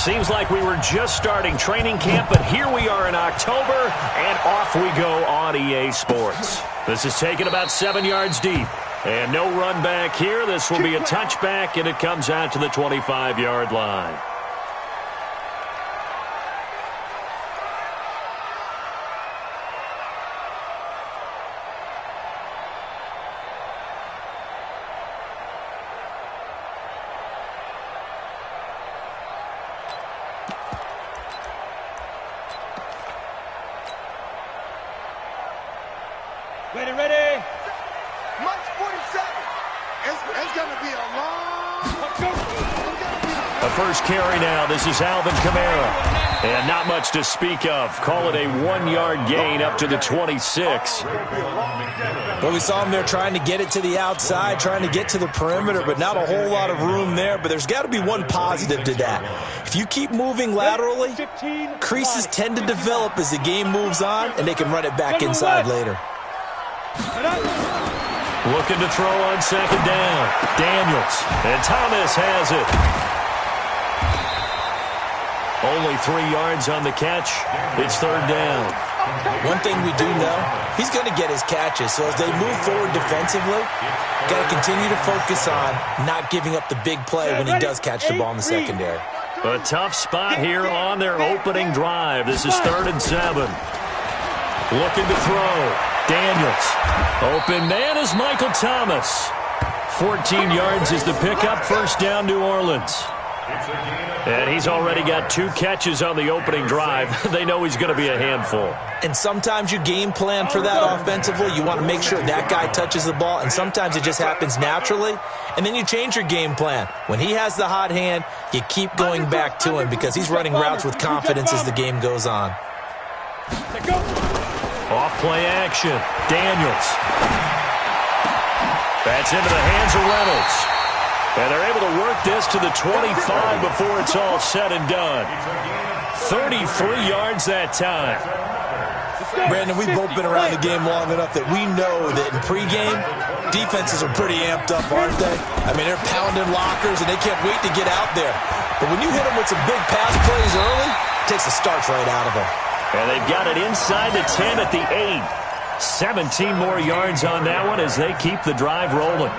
Seems like we were just starting training camp, but here we are in October, and off we go on EA Sports. This is taken about 7 yards deep. And no run back here. This will be a touchback, and it comes out to the 25-yard line. Ready. March 47. It's going to be a long... A first carry now. This is Alvin Kamara. And not much to speak of. Call it a 1-yard gain up to the 26. Well, we saw him there trying to get it to the outside, trying to get to the perimeter, but not a whole lot of room there. But there's got to be one positive to that. If you keep moving laterally, creases tend to develop as the game moves on, and they can run it back inside later. Looking to throw on second down. Daniels. And Thomas has it. Only 3 yards on the catch. It's third down. One thing we do know, he's going to get his catches. So as they move forward defensively, got to continue to focus on not giving up the big play when he does catch the ball in the secondary. A tough spot here on their opening drive. This is 3rd and 7. Looking to throw. Daniels. Open man is Michael Thomas. 14 yards is the pickup. First down, New Orleans. And he's already got 2 catches on the opening drive. They know he's going to be a handful. And sometimes you game plan for that offensively. You want to make sure that guy touches the ball, and sometimes it just happens naturally. And then you change your game plan. When he has the hot hand, you keep going back to him because he's running routes with confidence as the game goes on. Off play action. Daniels. That's into the hands of Reynolds. And they're able to work this to the 25 before it's all said and done. 33 yards that time. Brandon, we've both been around the game long enough that we know that in pregame, defenses are pretty amped up, aren't they? I mean, they're pounding lockers, and they can't wait to get out there. But when you hit them with some big pass plays early, it takes the starch right out of them. And they've got it inside the 10 at the 8. 17 more yards on that one as they keep the drive rolling.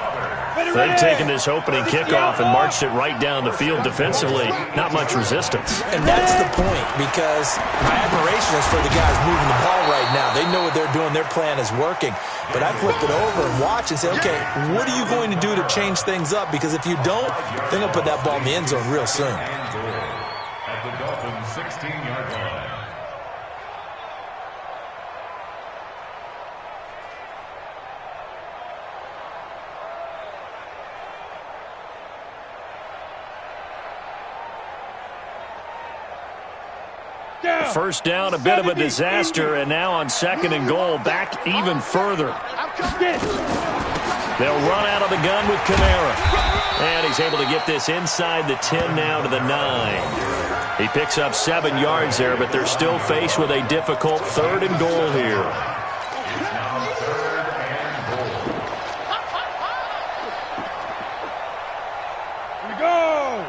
They've taken this opening kickoff and marched it right down the field defensively. Not much resistance. And that's the point, because my admiration is for the guys moving the ball right now. They know what they're doing. Their plan is working. But I flip it over and watch and say, okay, what are you going to do to change things up? Because if you don't, they're going to put that ball in the end zone real soon. At the Dolphins' 16-yard line. First down, a bit of a disaster, and now on 2nd and goal, back even further. They'll run out of the gun with Kamara. And he's able to get this inside the 10 now to the 9. He picks up 7 yards there, but they're still faced with a difficult 3rd and goal here. Here we go.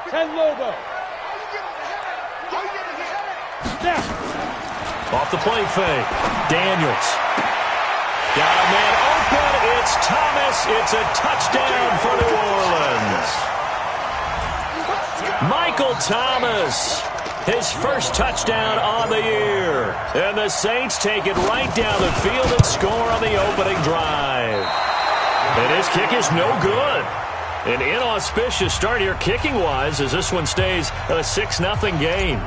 10 logo. Off the play fake. Daniels. Got a man open. It's Thomas. It's a touchdown for New Orleans. Michael Thomas. His first touchdown on the year. And the Saints take it right down the field and score on the opening drive. And his kick is no good. An inauspicious start here kicking-wise as this one stays a 6-0 game.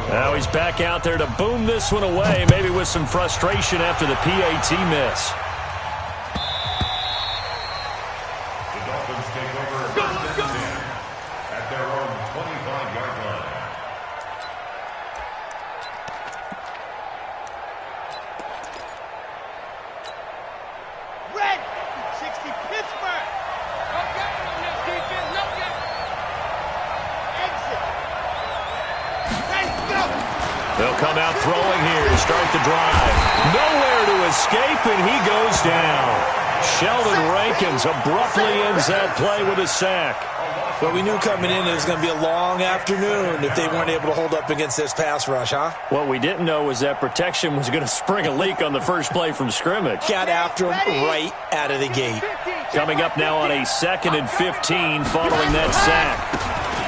Now he's back out there to boom this one away, maybe with some frustration after the PAT miss. The Dolphins take over first and 10 at their own 25-yard line. Red, 60 Pittsburgh. Okay, on this defense, no good. Exit. Let's go. They'll come out throwing here to start the drive. Nowhere to escape, and he goes down. Sheldon Rankins abruptly ends that play with a sack. Well, we knew coming in it was going to be a long afternoon if they weren't able to hold up against this pass rush, huh? What we didn't know was that protection was going to spring a leak on the first play from scrimmage. Got after him right out of the gate. Coming up now on a 2nd and 15 following that sack.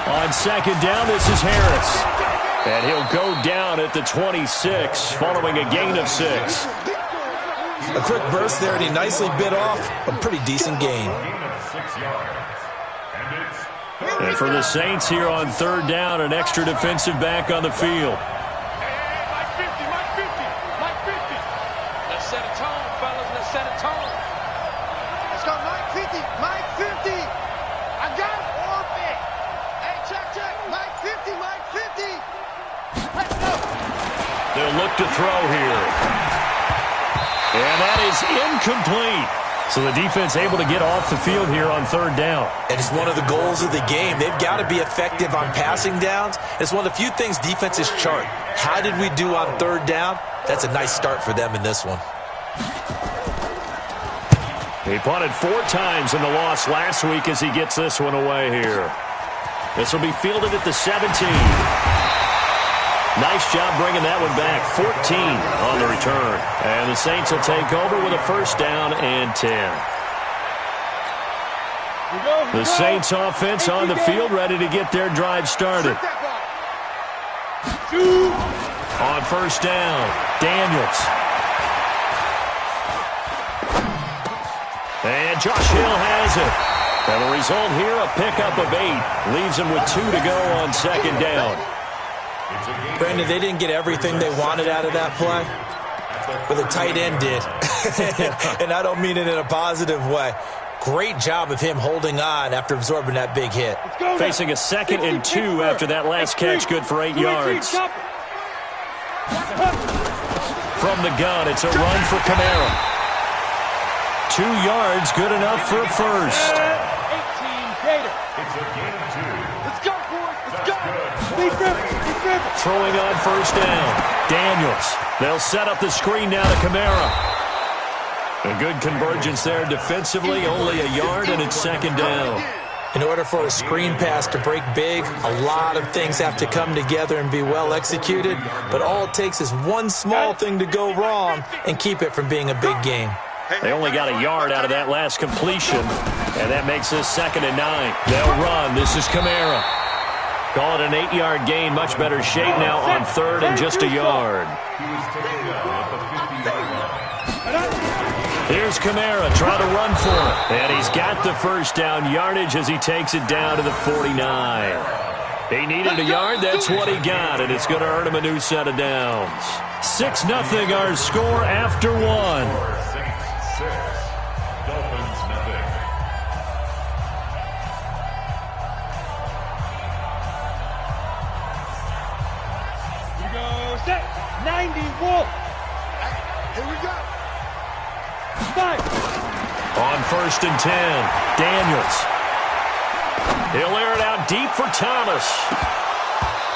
On 2nd down, this is Harris. And he'll go down at the 26 following a gain of 6. A quick burst there, and he nicely bit off a pretty decent gain. And for the Saints here on 3rd down, an extra defensive back on the field. Mike 50, Mike 50, Mike 50. Let's set a tone, fellas. Let's set a tone. Let's go, Mike 50, Mike 50. I got it. Orbit. Hey, check. Mike 50, Mike 50. Let's go. They'll look to throw here. And that is incomplete. So the defense able to get off the field here on 3rd down. And it's one of the goals of the game. They've got to be effective on passing downs. It's one of the few things defenses chart. How did we do on 3rd down? That's a nice start for them in this one. He punted 4 times in the loss last week as he gets this one away here. This will be fielded at the 17. Nice job bringing that one back. 14 on the return. And the Saints will take over with a 1st down and 10. The Saints offense on the field ready to get their drive started. On 1st down, Daniels. And Josh Hill has it. And the result here, a pickup of 8. Leaves him with 2 to go on 2nd down. Brandon, they didn't get everything they wanted out of that play, but the tight end did. And I don't mean it in a positive way. Great job of him holding on after absorbing that big hit. Facing a 2nd and 2 after that last catch, good for 8 yards. From the gun, it's a run for Kamara. 2 yards, good enough for a 1st. 18 greater. It's a gain of 2. Let's go, boys. Let's go. Throwing on 1st down, Daniels. They'll set up the screen now to Kamara. A good convergence there defensively, only a yard, and it's 2nd down. In order for a screen pass to break big, a lot of things have to come together and be well executed, but all it takes is one small thing to go wrong and keep it from being a big game. They only got a yard out of that last completion, and that makes this 2nd and 9. They'll run. This is Kamara. Call it an 8-yard gain. Much better shape now on 3rd and just a yard. He was taken down at the 50-yard line. Here's Kamara trying to run for it. And he's got the 1st down yardage as he takes it down to the 49. He needed a yard. That's what he got, and it's going to earn him a new set of downs. 6-0 our score after 1. Saints 6, Dolphins nothing. We go set. 90 Wolf. Here we go. 5. On 1st and 10, Daniels. He'll air it out deep for Thomas.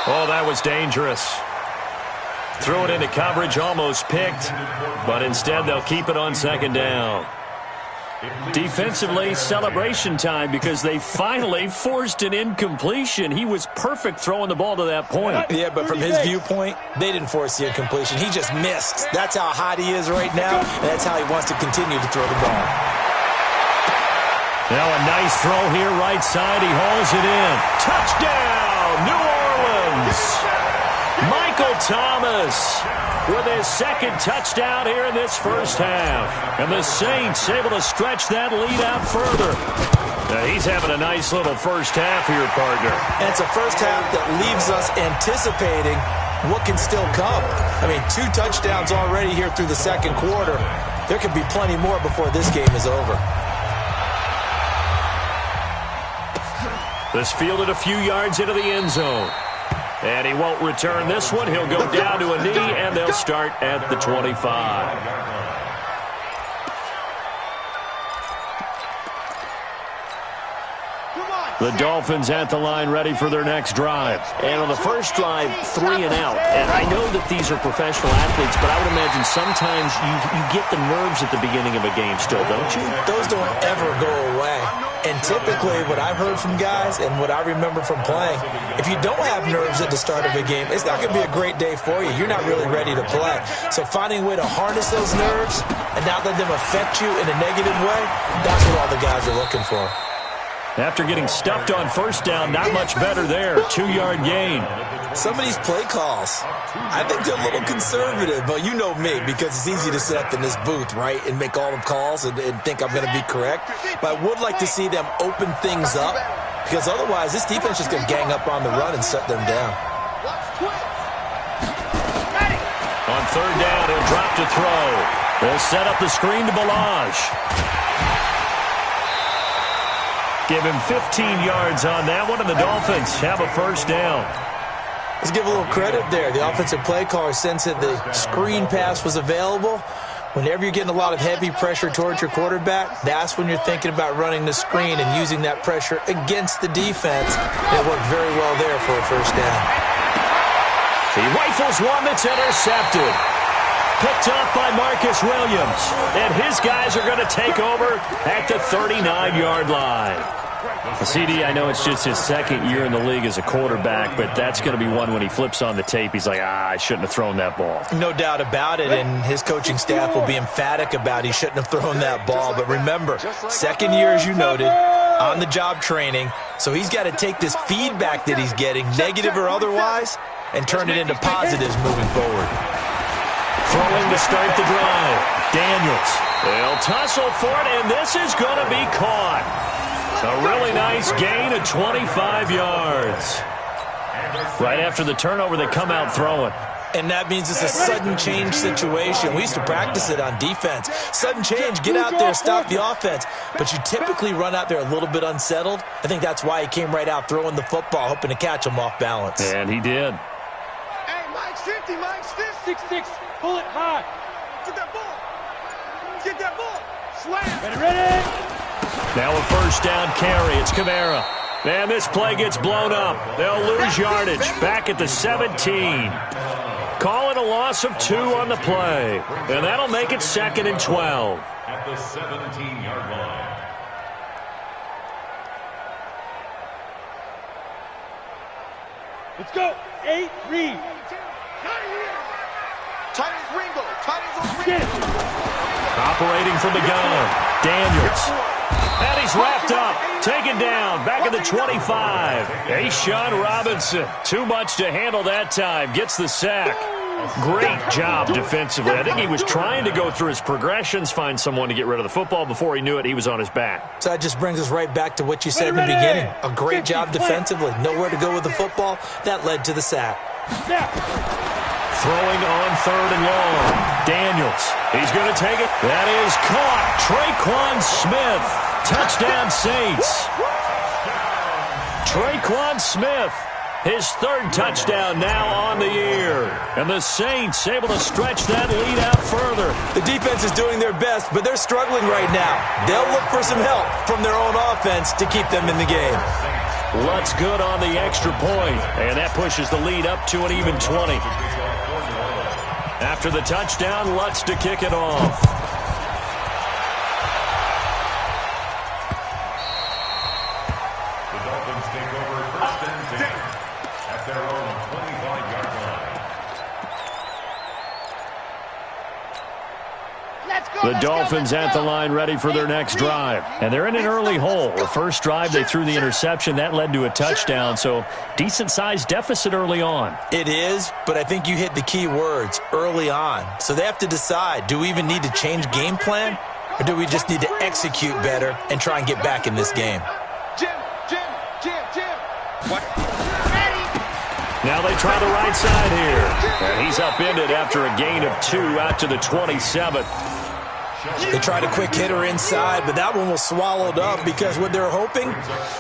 Oh, that was dangerous. Threw it into coverage, almost picked, but instead they'll keep it on 2nd down. Defensively, celebration time because they finally forced an incompletion. He was perfect throwing the ball to that point. Yeah, but from his viewpoint, they didn't force the incompletion. He just missed. That's how hot he is right now, and that's how he wants to continue to throw the ball. Now a nice throw here, right side. He hauls it in. Touchdown, New Orleans. Michael Thomas with his 2nd touchdown here in this 1st half. And the Saints able to stretch that lead out further. Now he's having a nice little 1st half here, partner. And it's a 1st half that leaves us anticipating what can still come. I mean, 2 touchdowns already here through the 2nd quarter. There could be plenty more before this game is over. This fielded a few yards into the end zone. And he won't return this one. He'll go down to a knee, and they'll start at the 25. Come on. The Dolphins at the line ready for their next drive. And on the first drive, 3 and out. And I know that these are professional athletes, but I would imagine sometimes you get the nerves at the beginning of a game still, don't you? Those don't ever go away. And typically what I've heard from guys and what I remember from playing, if you don't have nerves at the start of a game, it's not going to be a great day for you. You're not really ready to play. So finding a way to harness those nerves and not let them affect you in a negative way, that's what all the guys are looking for. After getting stuffed on first down, not much better there. 2-yard gain. Some of these play calls, I think they're a little conservative, but you know me, because it's easy to sit up in this booth, right, and make all the calls and think I'm going to be correct. But I would like to see them open things up, because otherwise this defense is going to gang up on the run and shut them down. On third down, he'll drop to throw. They'll set up the screen to Balaj. Give him 15 yards on that one, and the Dolphins have a first down. Let's give a little credit there. The offensive play caller sensed that the screen pass was available. Whenever you're getting a lot of heavy pressure towards your quarterback, that's when you're thinking about running the screen and using that pressure against the defense. It worked very well there for a first down. He rifles one that's intercepted. Picked off by Marcus Williams. And his guys are going to take over at the 39-yard line. CD, I know it's just his second year in the league as a quarterback, but that's going to be one when he flips on the tape. He's like, I shouldn't have thrown that ball. No doubt about it, and his coaching staff will be emphatic about he shouldn't have thrown that ball. But remember, second year, as you noted, on-the-job training, so he's got to take this feedback that he's getting, negative or otherwise, and turn it into positives moving forward. Throwing to start the drive. Daniels. They'll tussle for it, and this is going to be caught. A really nice gain of 25 yards. Right after the turnover, they come out throwing. And that means it's a sudden change situation. We used to practice it on defense. Sudden change, get out there, stop the offense. But you typically run out there a little bit unsettled. I think that's why he came right out throwing the football, hoping to catch him off balance. And he did. Hey, Mike's 50, Mike's 50. 6-6, pull it high. Get that ball. Get that ball. Slam. Ready? Now a first down carry. It's Kamara. And this play gets blown up. They'll lose yardage. Back at the 17. Calling a loss of 2 on the play. And that'll make it 2nd and 12. At the 17-yard line. Let's go. 8-3. Tight as Ringo. Tight as Ringo. Operating from the gun. Daniels. And he's wrapped up. Taken down. Back at the 25. Ashawn Robinson. Too much to handle that time. Gets the sack. Great job defensively. I think he was trying to go through his progressions, find someone to get rid of the football. Before he knew it, he was on his back. So that just brings us right back to what you said in the beginning. A great job defensively. Nowhere to go with the football. That led to the sack. Throwing on 3rd and long. Daniels. He's going to take it. That is caught. Traquan Smith. Touchdown, Saints. Traquan Smith. His 3rd touchdown now on the year. And the Saints able to stretch that lead out further. The defense is doing their best, but they're struggling right now. They'll look for some help from their own offense to keep them in the game. Lutz good on the extra point. And that pushes the lead up to an even 20. After the touchdown, Lutz to kick it off. The Dolphins take over 1st and 10 at their own 25-yard line. The Dolphins at the line ready for their next drive. And they're in an early hole. The first drive, they threw the interception. That led to a touchdown, so decent-sized deficit early on. It is, but I think you hit the key words, early on. So they have to decide, do we even need to change game plan, or do we just need to execute better and try and get back in this game? Jim. What? Now they try the right side here. And he's upended after a gain of 2 out to the 27. They tried a quick hitter inside, but that one was swallowed up because what they're hoping,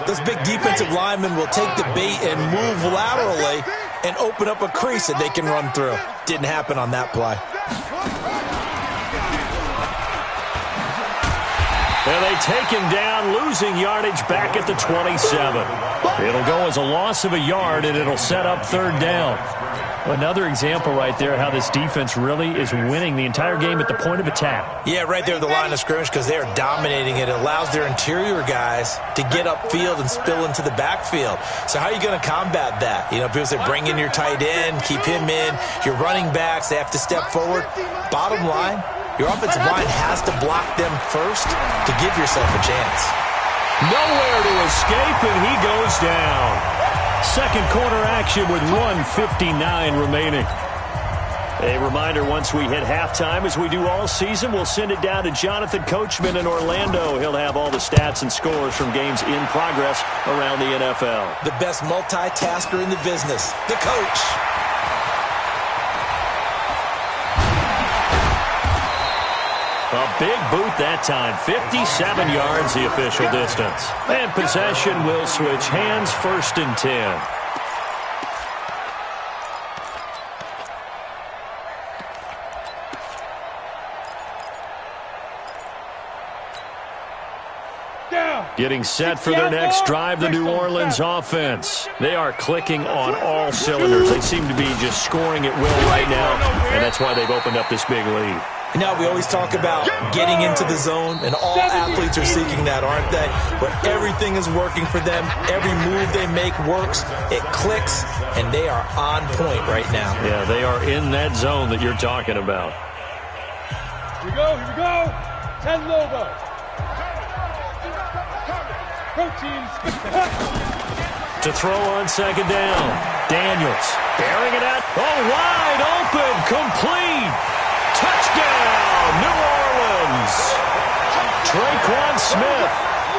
those big defensive linemen will take the bait and move laterally and open up a crease that they can run through. Didn't happen on that play. And they take him down, losing yardage back at the 27. It'll go as a loss of a yard, and it'll set up third down. Another example right there how this defense really is winning the entire game at the point of attack. Yeah, right there at the line of scrimmage because they are dominating it. It allows their interior guys to get upfield and spill into the backfield. So how are you going to combat that? You know, people say bring in your tight end, keep him in. Your running backs, they have to step forward. Bottom line, your offensive line has to block them first to give yourself a chance. Nowhere to escape, and he goes down. Second quarter action with 1:59 remaining. A reminder, once we hit halftime, as we do all season, we'll send it down to Jonathan Coachman in Orlando. He'll have all the stats and scores from games in progress around the NFL. The best multitasker in the business, the coach. A big boot that time, 57 yards the official distance. And possession will switch hands, 1st and 10. Getting set for their next drive, the New Orleans offense. They are clicking on all cylinders. They seem to be just scoring at will right now, and that's why they've opened up this big lead. You know, we always talk about getting into the zone, and all athletes are seeking that, aren't they? But everything is working for them. Every move they make works. It clicks, and they are on point right now. Yeah, they are in that zone that you're talking about. Here we go. 10 logo. Proteins. To throw on second down. Daniels bearing it out. Oh, wide open. Complete. Touchdown, New Orleans. Traquan Smith,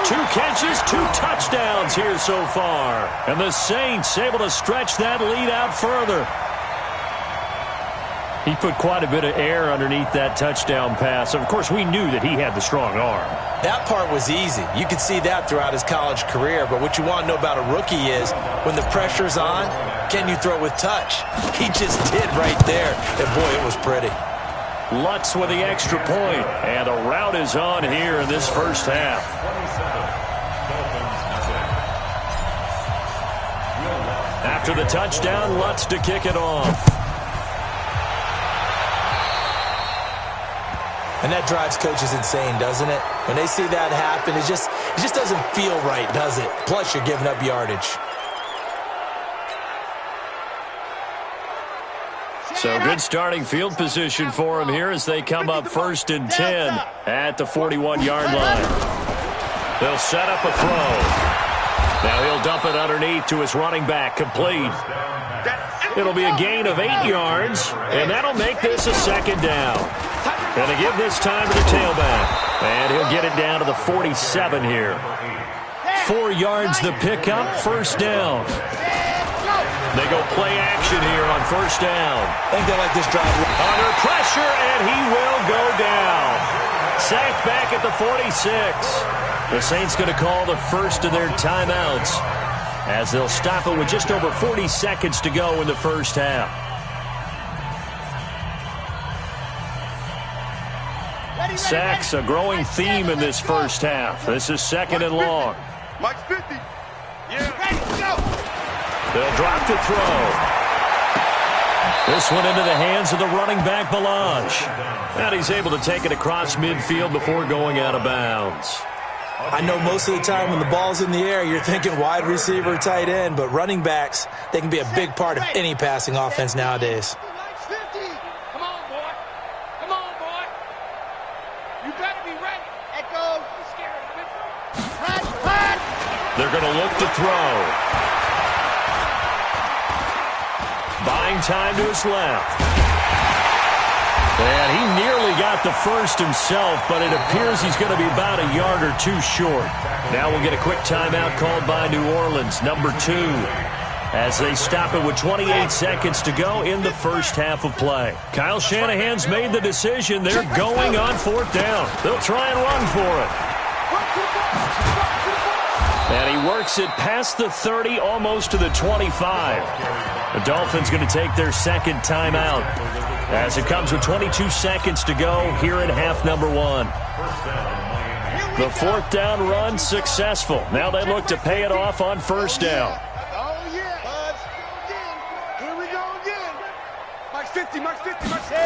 2 catches, 2 touchdowns here so far. And the Saints able to stretch that lead out further. He put quite a bit of air underneath that touchdown pass. Of course, we knew that he had the strong arm. That part was easy. You could see that throughout his college career. But what you want to know about a rookie is when the pressure's on, can you throw with touch? He just did right there. And, boy, it was pretty. Lutz with the extra point, and the route is on here in this first half. After the touchdown, Lutz to kick it off. And that drives coaches insane, doesn't it? When they see that happen, it just doesn't feel right, does it? Plus, you're giving up yardage. So good starting field position for him here as they come up 1st and 10 at the 41-yard line. They'll set up a throw. Now he'll dump it underneath to his running back, complete. It'll be a gain of 8 yards, and that'll make this a second down. And they give this time to the tailback. And he'll get it down to the 47 here. 4 yards the pickup, 1st down. They go play action here on 1st down. I think they like this drive. Under pressure, and he will go down. Sacked back at the 46. The Saints going to call the first of their timeouts as they'll stop it with just over 40 seconds to go in the first half. Sacks, a growing theme in this first half. This is 2nd and long. Mike 50. Yeah. They'll drop to throw. This one into the hands of the running back, Balaj. And he's able to take it across midfield before going out of bounds. I know most of the time when the ball's in the air, you're thinking wide receiver, tight end, but running backs, they can be a big part of any passing offense nowadays. Come on, boy. Come on, boy. You better be ready. Echo. They're going to look to throw. Buying time to his left. And he nearly got the first himself, but it appears he's going to be about a yard or 2 short. Now we'll get a quick timeout called by New Orleans, number 2, as they stop it with 28 seconds to go in the first half of play. Kyle Shanahan's made the decision. They're going on 4th down. They'll try and run for it. And he works it past the 30, almost to the 25. The Dolphins going to take their second timeout as it comes with 22 seconds to go here in half number 1. The fourth down run successful. Now they look to pay it off on first down. Oh, yeah. Buzz. Here we go again. Mike 50, Mike 50, Mike 50.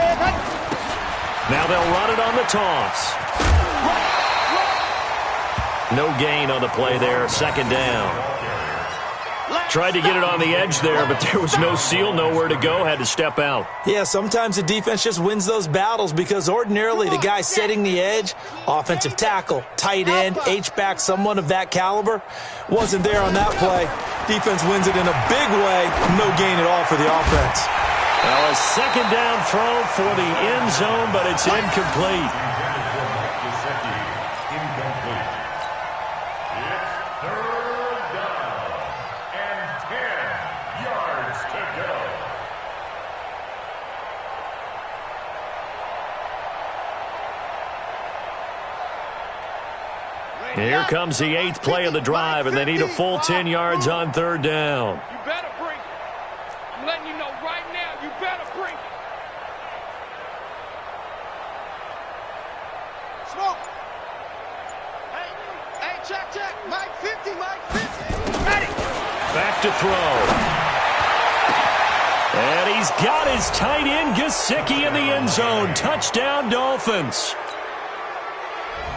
Now they'll run it on the toss. No gain on the play there. Second down. Tried to get it on the edge there, but there was no seal, nowhere to go, had to step out. Yeah, sometimes the defense just wins those battles because ordinarily the guy setting the edge, offensive tackle, tight end, H-back, someone of that caliber, wasn't there on that play. Defense wins it in a big way. No gain at all for the offense. Well, a second down throw for the end zone, but it's incomplete. Here comes the 8th play of the drive, and they need a full 10 yards on third down. You better bring it. I'm letting you know right now, you better bring it. Smoke. Hey, check. Mike 50, Mike 50. Ready. Back to throw. And he's got his tight end, Gesicki, in the end zone. Touchdown, Dolphins.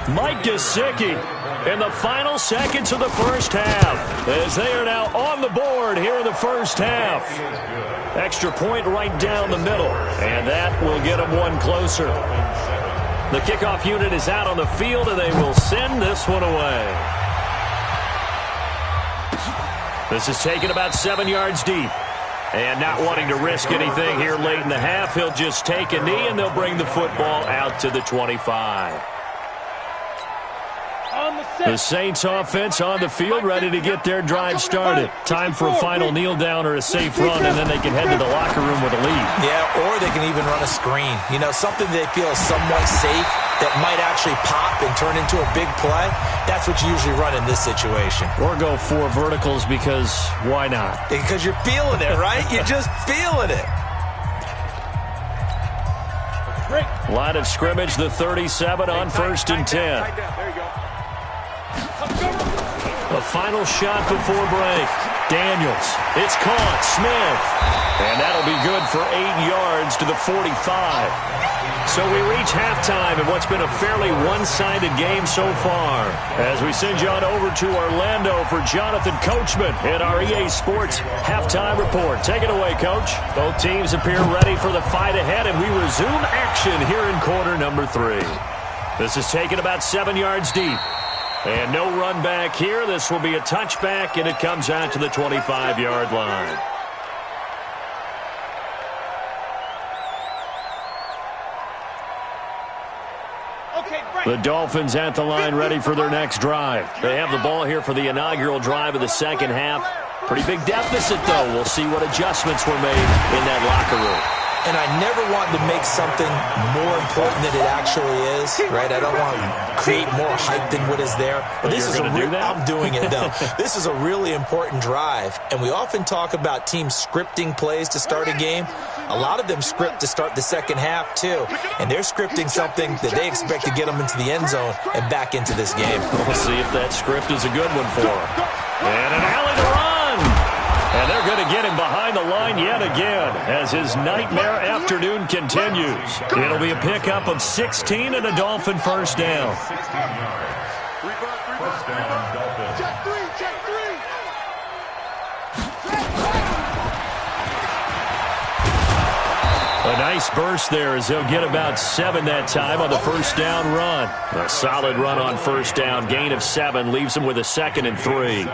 Mike Gesicki in the final seconds of the first half as they are now on the board here in the first half. Extra point right down the middle, and that will get them one closer. The kickoff unit is out on the field, and they will send this one away. This is taken about 7 yards deep. And not wanting to risk anything here late in the half, he'll just take a knee, and they'll bring the football out to the 25. The Saints offense on the field, ready to get their drive started. Time for a final kneel down or a safe run, and then they can head to the locker room with a lead. Yeah, or they can even run a screen. You know, something they feel is somewhat safe that might actually pop and turn into a big play. That's what you usually run in this situation. Or go 4 verticals because why not? Because you're feeling it, right? You're just feeling it. Line of scrimmage, the 37 on first and 10. There you go. A final shot before break. Daniels. It's caught. Smith. And that'll be good for 8 yards to the 45. So we reach halftime in what's been a fairly one-sided game so far. As we send you on over to Orlando for Jonathan Coachman in our EA Sports Halftime Report. Take it away, Coach. Both teams appear ready for the fight ahead, and we resume action here in quarter number 3. This is taken about 7 yards deep. And no run back here. This will be a touchback, and it comes out to the 25-yard line. The Dolphins at the line ready for their next drive. They have the ball here for the inaugural drive of the second half. Pretty big deficit, though. We'll see what adjustments were made in that locker room. And I never want to make something more important than it actually is, right? I don't want to create more hype than what is there. But this is I'm doing it, though. This is a really important drive. And we often talk about teams scripting plays to start a game. A lot of them script to start the second half, too. And they're scripting something that they expect to get them into the end zone and back into this game. We'll see if that script is a good one for them. And an alley to run. And they're going to get him behind the line yet again as his nightmare afternoon continues. It'll be a pickup of 16 and a Dolphin first down. 16 yards. First down, Dolphins. Check three. A nice burst there as they'll get about 7 that time on the first down run. A solid run on first down. Gain of 7 leaves them with a 2nd and 3.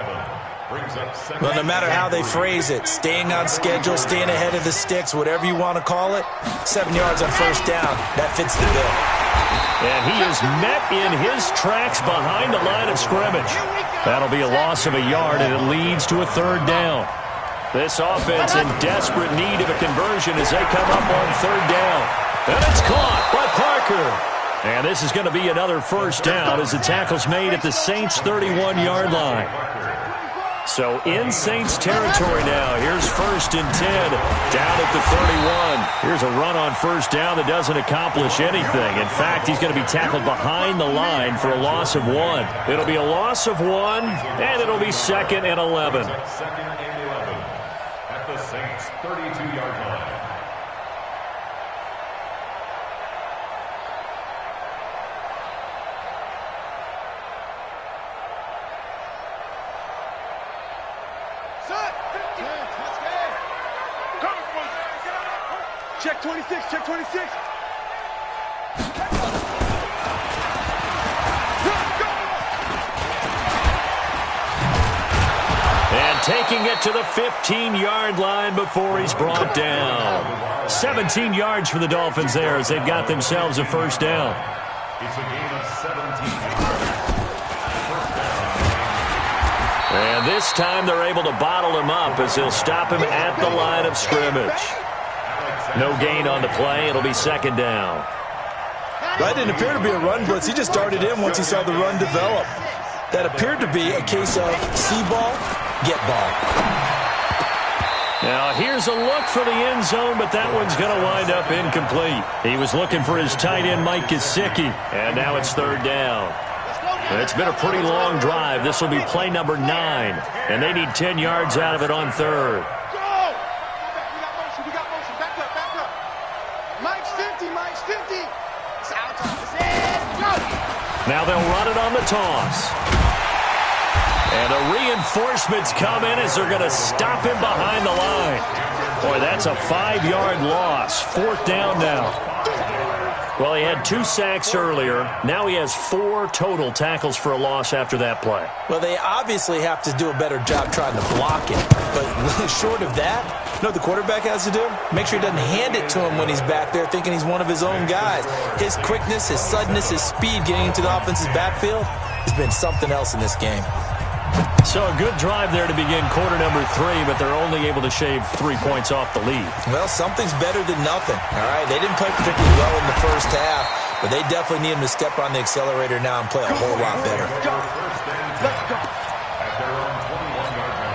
Well, no matter how they phrase it, staying on schedule, staying ahead of the sticks, whatever you want to call it, 7 yards on first down, that fits the bill. And he is met in his tracks behind the line of scrimmage. That'll be a loss of a yard, and it leads to a 3rd down. This offense in desperate need of a conversion as they come up on 3rd down. And it's caught by Parker. And this is going to be another first down as the tackle's made at the Saints' 31-yard line. So in Saints territory now. Here's 1st and 10 down at the 31. Here's a run on 1st down that doesn't accomplish anything. In fact, he's going to be tackled behind the line for a loss of 1. It'll be a loss of 1, and it'll be 2nd and 11. 2nd and 11 at the Saints' 32-yard line. Check 26, check 26. And taking it to the 15-yard line before he's brought down. 17 yards for the Dolphins there as they've got themselves a 1st down. It's a gain of 17 yards. And this time they're able to bottle him up as they'll stop him at the line of scrimmage. No gain on the play. It'll be 2nd down. That didn't appear to be a run blitz. He just darted in once he saw the run develop. That appeared to be a case of see ball, get ball. Now here's a look for the end zone, but that one's going to wind up incomplete. He was looking for his tight end, Mike Gesicki, and now it's 3rd down. It's been a pretty long drive. This will be play number 9, and they need 10 yards out of it on 3rd. Now they'll run it on the toss. And the reinforcements come in as they're going to stop him behind the line. Boy, that's a 5-yard loss. 4th down now. Well, he had 2 sacks earlier. Now he has 4 total tackles for a loss after that play. Well, they obviously have to do a better job trying to block it. But short of that, you know what the quarterback has to do? Make sure he doesn't hand it to him when he's back there thinking he's one of his own guys. His quickness, his suddenness, his speed getting into the offense's backfield has been something else in this game. So a good drive there to begin quarter number 3, but they're only able to shave 3 points off the lead. Well, something's better than nothing. All right, they didn't play particularly well in the 1st half, but they definitely need him to step on the accelerator now and play a whole lot better. Let's go. At their own 21-yard line.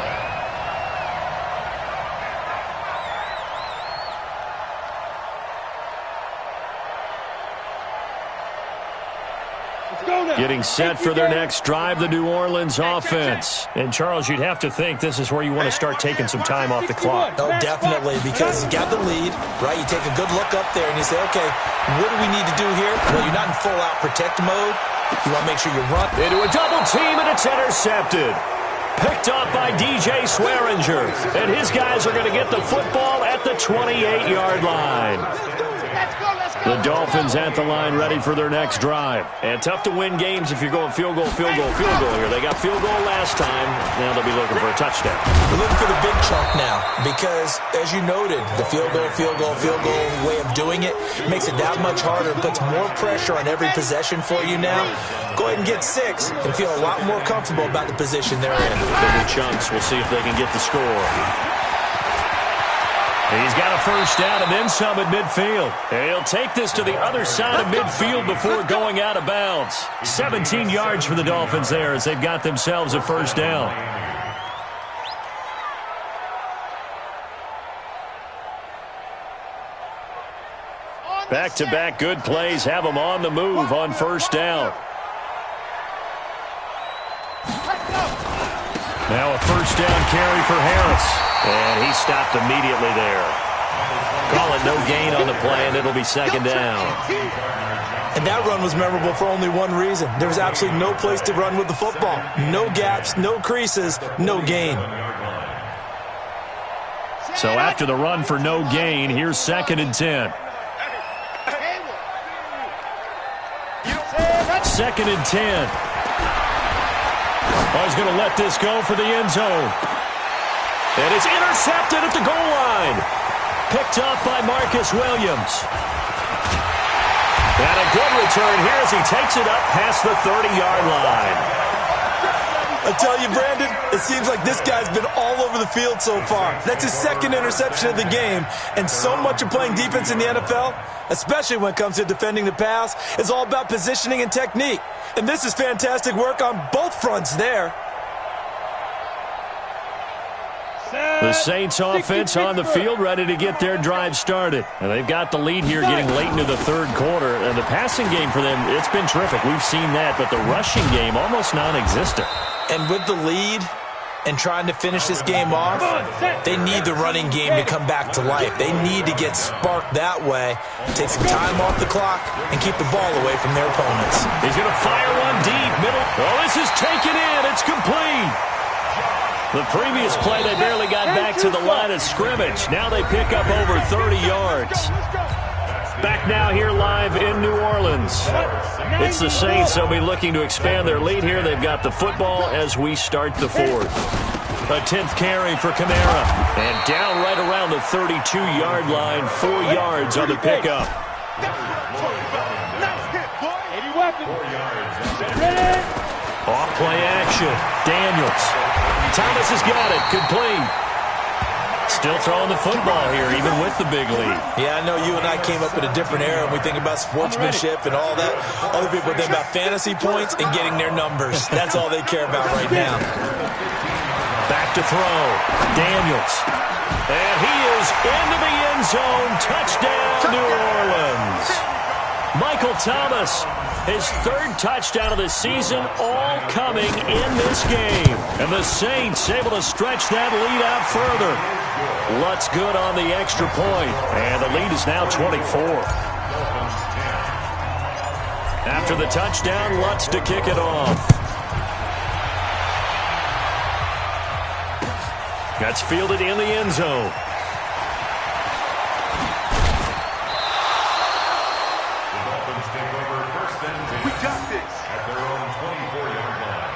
Getting set for their next drive, the New Orleans offense. And, Charles, you'd have to think this is where you want to start taking some time off the clock. Oh, definitely, because you got the lead, right? You take a good look up there and you say, okay, what do we need to do here? Well, you're not in full-out protect mode. You want to make sure you run. Into a double team, and it's intercepted. Picked up by DJ Swearinger. And his guys are going to get the football at the 28-yard line. The Dolphins at the line ready for their next drive. And tough to win games if you're going field goal here. They got field goal last time. Now they'll be looking for a touchdown. They're looking for the big chunk now because, as you noted, the field goal way of doing it makes it that much harder and puts more pressure on every possession for you now. Go ahead and get 6 and feel a lot more comfortable about the position they're in. Bigger chunks. We'll see if they can get the score. He's got a 1st down and then some at midfield. And he'll take this to the other side of midfield before going out of bounds. 17 yards for the Dolphins there as they've got themselves a 1st down. Back-to-back good plays have them on the move on 1st down. Now a 1st down carry for Harris. And he stopped immediately there. Call it no gain on the play, and it'll be 2nd down. And that run was memorable for only one reason. There was absolutely no place to run with the football. No gaps, no creases, no gain. So after the run for no gain, here's 2nd and 10. 2nd and 10. I was going to let this go for the end zone. And it's intercepted at the goal line. Picked up by Marcus Williams. And a good return here as he takes it up past the 30-yard line. I tell you, Brandon, it seems like this guy's been all over the field so far. That's his 2nd interception of the game. And so much of playing defense in the NFL, especially when it comes to defending the pass, is all about positioning and technique. And this is fantastic work on both fronts there. The Saints offense on the field, ready to get their drive started. And they've got the lead here getting late into the third quarter. And the passing game for them, it's been terrific. We've seen that, but the rushing game almost non-existent. And with the lead and trying to finish this game off, they need the running game to come back to life. They need to get sparked that way, take some time off the clock, and keep the ball away from their opponents. He's going to fire one deep, middle. Oh, this is taken in. It's complete. The previous play, they barely got back to the line of scrimmage. Now they pick up over 30 yards. Back now here live in New Orleans. It's the Saints. They'll be looking to expand their lead here. They've got the football as we start the fourth. A 10th carry for Kamara. And down right around the 32-yard line. 4 yards on the pickup. Off play action. Daniels. Thomas has got it. Complete. Still throwing the football here, even with the big lead. Yeah, I know you and I came up in a different era, and we think about sportsmanship and all that. Other people think about fantasy points and getting their numbers. That's all they care about right now. Back to throw. Daniels. And he is into the end zone. Touchdown, New Orleans. Michael Thomas, his third touchdown of the season, all coming in this game. And the Saints able to stretch that lead out further. Lutz good on the extra point. And the lead is now 24. After the touchdown, Lutz to kick it off. That's fielded in the end zone. We got this. At their own 24-yard line.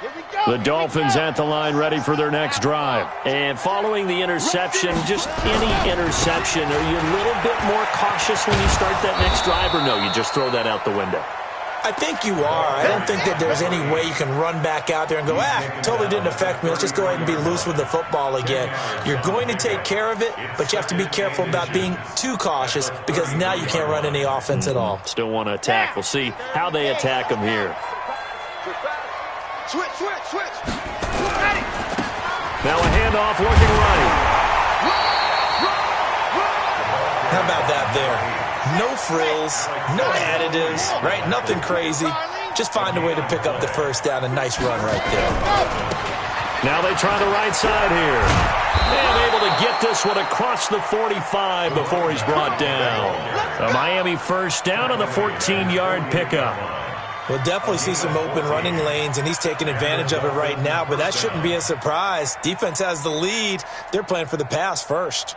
Here we go. The Dolphins at the line ready for their next drive. And following the interception, just any interception, are you a little bit more cautious when you start that next drive, or no, you just throw that out the window? I think you are. I don't think that there's any way you can run back out there and go, totally didn't affect me. Let's just go ahead and be loose with the football again. You're going to take care of it, but you have to be careful about being too cautious because now you can't run any offense at all. Still want to attack. We'll see how they attack them here. Switch. Now a handoff looking right. How about that there? No frills, no additives, right? Nothing crazy. Just find a way to pick up the first down. A nice run right there. Now they try the right side here. And able to get this one across the 45 before he's brought down. A Miami first down on the 14-yard pickup. We'll definitely see some open running lanes, and he's taking advantage of it right now, but that shouldn't be a surprise. Defense has the lead. They're playing for the pass first.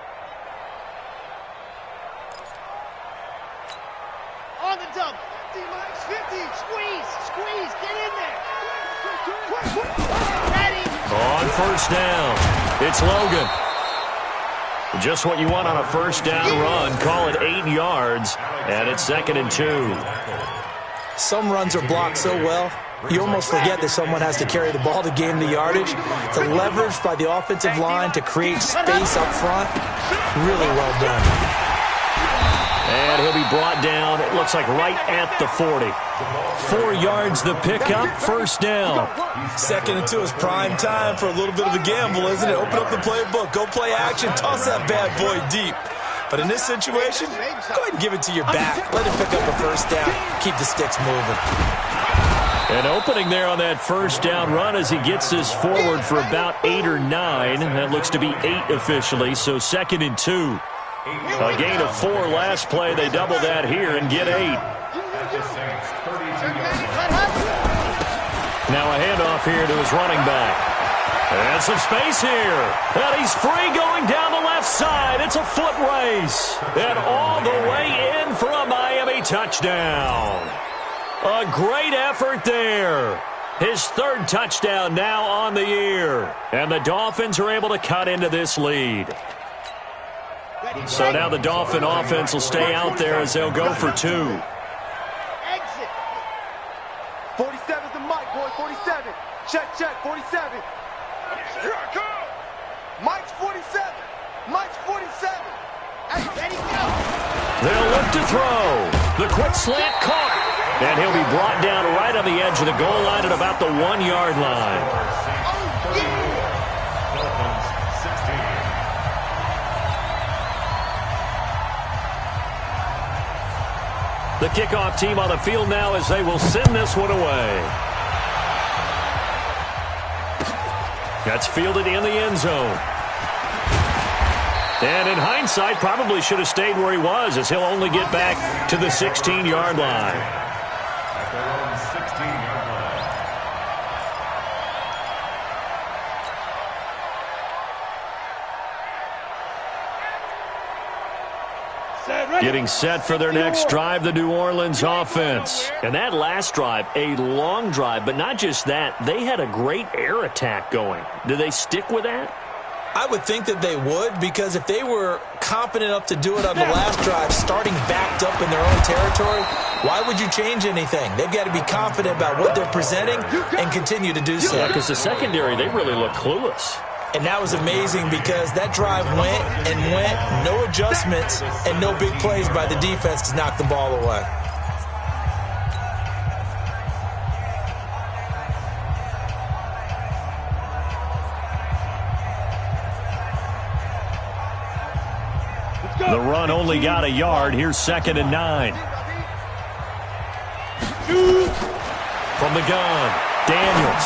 On the dump. 50, Mike. 50. Squeeze. Get in there. Ready. On first down, it's Logan. Just what you want on a first down run. Call it 8 yards, and it's 2nd and 2. Some runs are blocked so well, you almost forget that someone has to carry the ball to gain the yardage. The leverage by the offensive line to create space up front, really well done. And he'll be brought down, it looks like right at the 40. 4 yards the pickup, first down. 2nd and 2 is prime time for a little bit of a gamble, isn't it? Open up the playbook, go play action, toss that bad boy deep. But in this situation, go ahead and give it to your back. Let him pick up a first down. Keep the sticks moving. An opening there on that first down run as he gets this forward for about 8 or 9. That looks to be 8 officially, so 2nd and 2. A gain of 4 last play. They double that here and get 8. Now a handoff here to his running back. And some space here. And he's free going down the left side. It's a foot race. And all the way in for a Miami touchdown. A great effort there. His 3rd touchdown now on the year. And the Dolphins are able to cut into this lead. So now the Dolphin offense will stay out there as they'll go for 2. Exit. 47's the mic, boy. 47. Check. 47. Here I come. Mike's 47. 47. Hey, ready, go. They'll look to throw. The quick slant caught. And he'll be brought down right on the edge of the goal line at about the 1-yard line. Oh, yeah. Dolphins 16. The kickoff team on the field now as they will send this one away. That's fielded in the end zone. And in hindsight, probably should have stayed where he was, as he'll only get back to the 16-yard line. At their own 16-yard line. Getting set for their next drive, the New Orleans offense. And that last drive, a long drive, but not just that. They had a great air attack going. Do they stick with that? I would think that they would, because if they were confident enough to do it on the last drive, starting backed up in their own territory, why would you change anything? They've got to be confident about what they're presenting and continue to do so. Yeah, because the secondary, they really look clueless. And that was amazing because that drive went and went, no adjustments, and no big plays by the defense to knock the ball away. The run only got a yard. Here's 2nd and 9. From the gun, Daniels.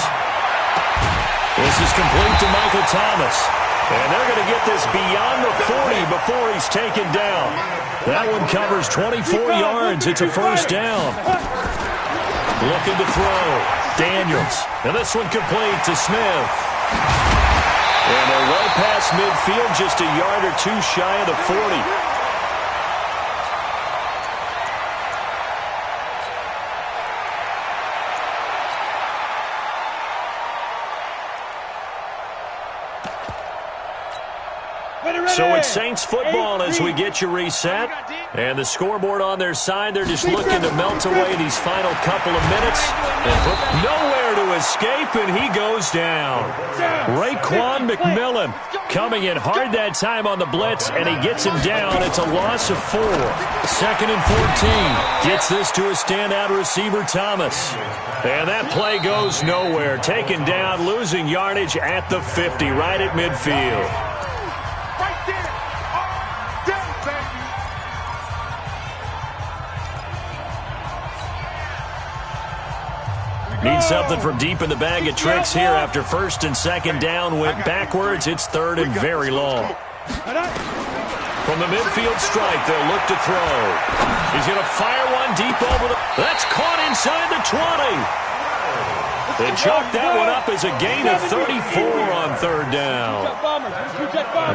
This is complete to Michael Thomas. And they're going to get this beyond the 40 before he's taken down. That one covers 24 yards. It's a first down. Looking to throw. Daniels. And this one complete to Smith. And they're well past midfield, just a yard or two shy of the 40. So it's Saints football as we get you reset. And the scoreboard on their side, they're just looking to melt away these final couple of minutes. And nowhere to escape, and he goes down. Raekwon McMillan coming in hard that time on the blitz, and he gets him down. It's a loss of 4. 2nd and 14. Gets this to a standout receiver, Thomas. And that play goes nowhere. Taken down, losing yardage at the 50, right at midfield. Need something from deep in the bag of tricks here after 1st and 2nd down went backwards. It's 3rd and very long. From the midfield strike, they'll look to throw. He's going to fire one deep over the... That's caught inside the 20. They chalk that one up as a gain of 34 on 3rd down.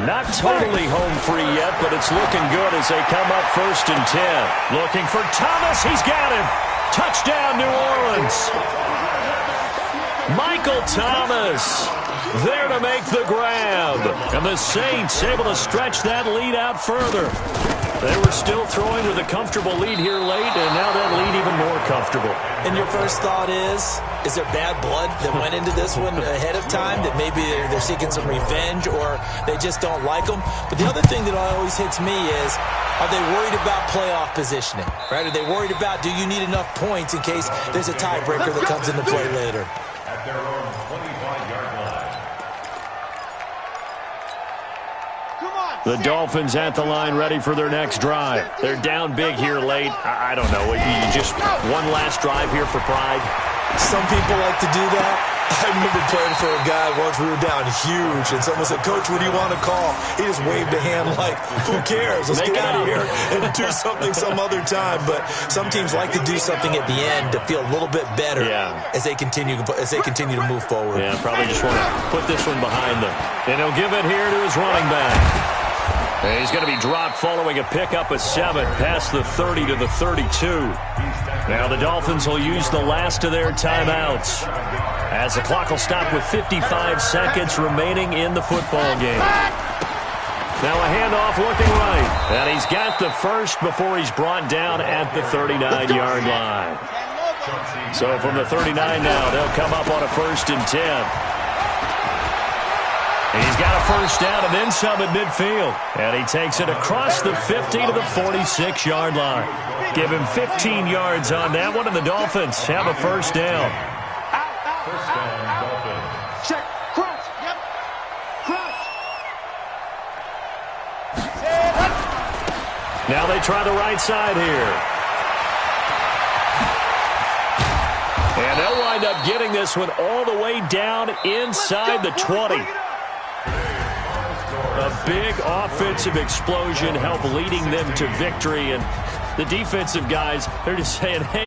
Not totally home free yet, but it's looking good as they come up 1st and 10. Looking for Thomas. He's got him. Touchdown, New Orleans. Michael Thomas there to make the grab. And the Saints able to stretch that lead out further. They were still throwing with a comfortable lead here late, and now that lead even more comfortable. And your first thought is there bad blood that went into this one ahead of time, that maybe they're seeking some revenge or they just don't like them? But the other thing that always hits me is, are they worried about playoff positioning? Right? Are they worried about, do you need enough points in case there's a tiebreaker that comes into play later? At their own 25-yard line. The Dolphins at the line ready for their next drive. They're down big here late. I don't know. You just one last drive here for pride. Some people like to do that. I remember playing for a guy once. We were down huge, and someone said, "Coach, what do you want to call?" He just waved a hand like, "Who cares? Let's get out of here and do something some other time." But some teams like to do something at the end to feel a little bit better as they continue to move forward. Yeah, probably just want to put this one behind them. And he'll give it here to his running back. And he's going to be dropped following a pickup of 7 past the 30 to the 32. Now the Dolphins will use the last of their timeouts as the clock will stop with 55 seconds remaining in the football game. Now a handoff looking right. And he's got the first before he's brought down at the 39-yard line. So from the 39 now, they'll come up on a 1st and 10. And he's got a first down and then some at midfield. And he takes it across the 50 to the 46-yard line. Give him 15 yards on that one, and the Dolphins have a first down. First down, Dolphins. Check. Crunch. Yep. Crunch. Now they try the right side here. And they'll wind up getting this one all the way down inside the 20. A big offensive explosion helped leading them to victory. And the defensive guys, they're just saying, hey.